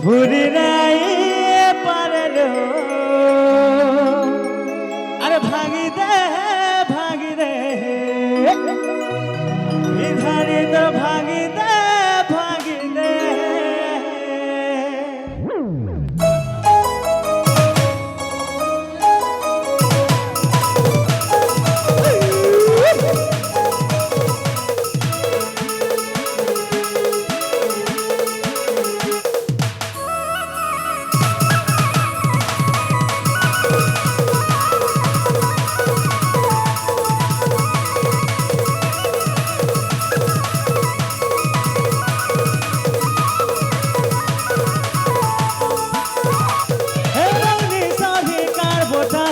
ঘুরি নাই পারলো আরে ভাঙি দে ইধারি তো ভাঙি দে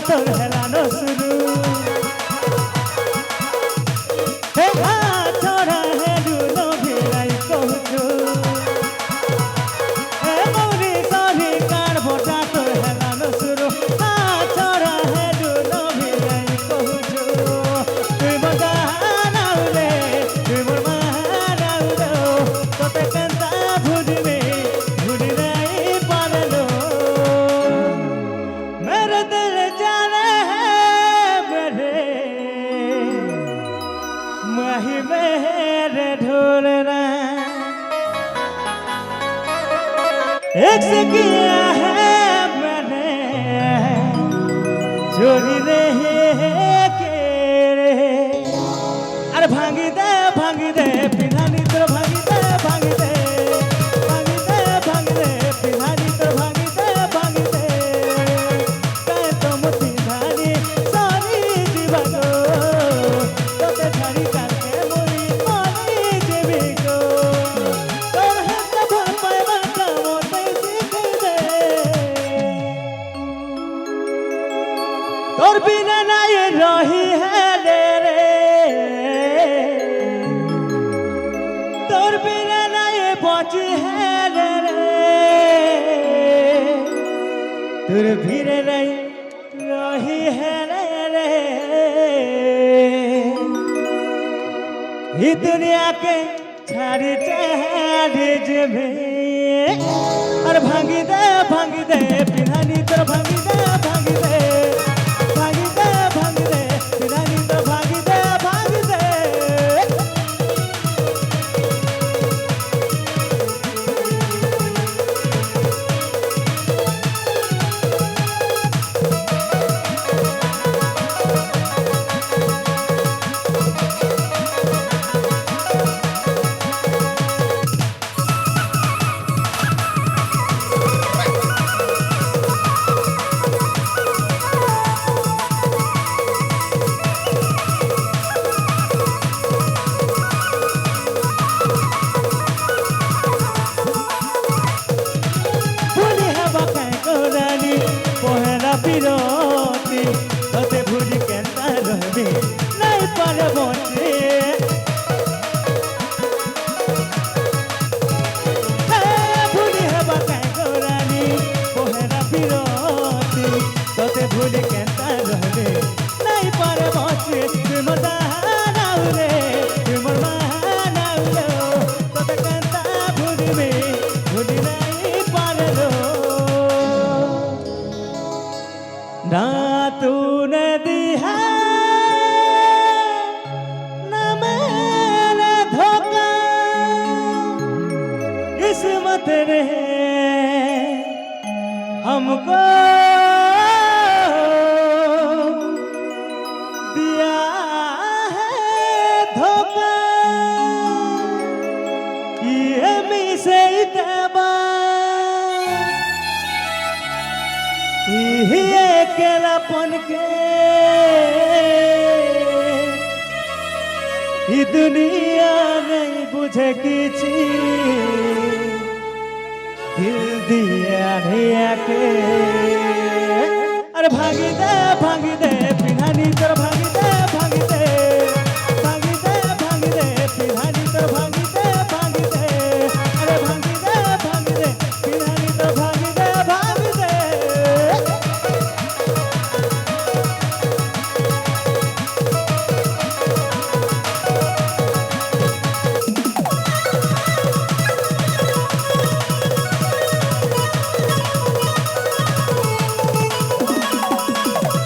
তোর হেলানো শুরু হে ছড়া হেলু নভিলাই কহুচু হে মৌরি সহি কার ভোটা তোর হেলানো শুরু ছড়া হেলু নভিলাই কহুচু তুই মজা নাও রে তুই মোর মারাও রে তোতে কেন্তা ভুলিবে ভুলি নাই পারলো মেরে দিল माही मेरे ढोलना एक से किया है मैंने चोरी नहीं के अरे भांगी दे पिनानी तो भांगी दे पिनानी तो भांगी दे कहे तो मुझे धानी सारी दीवानो तो ते धारी তোর বিনা নাই রহি है রে তোর বিনা নাই বচি है রে তোর ভিড়ে নাই রহি है রে ई दुनिया के छाड़ी जबे और भांगी दे पिनानी तो भांगी दे पिनानी तो भांगी दे বিরতি তোতে ভুলি কেনতা রহবে নাই পারব রে ভুলি হবা কাই গোরানি পোহেরা বিরতি তোতে ভুলি কেনতা রহবে নাই পারব রে তুই মজা নাও রে তুই মোর মানাও রে তোতে কেনতা ভুলিবে ভুলি নাই পারলো ना तूने दी है ना मैंने धोखा किस्मत ने हमको दिया है धोखा ये मिसे इतबा अकेलापन के दुनिया नहीं बुझे किसी दिल दिया के अरे भागी दे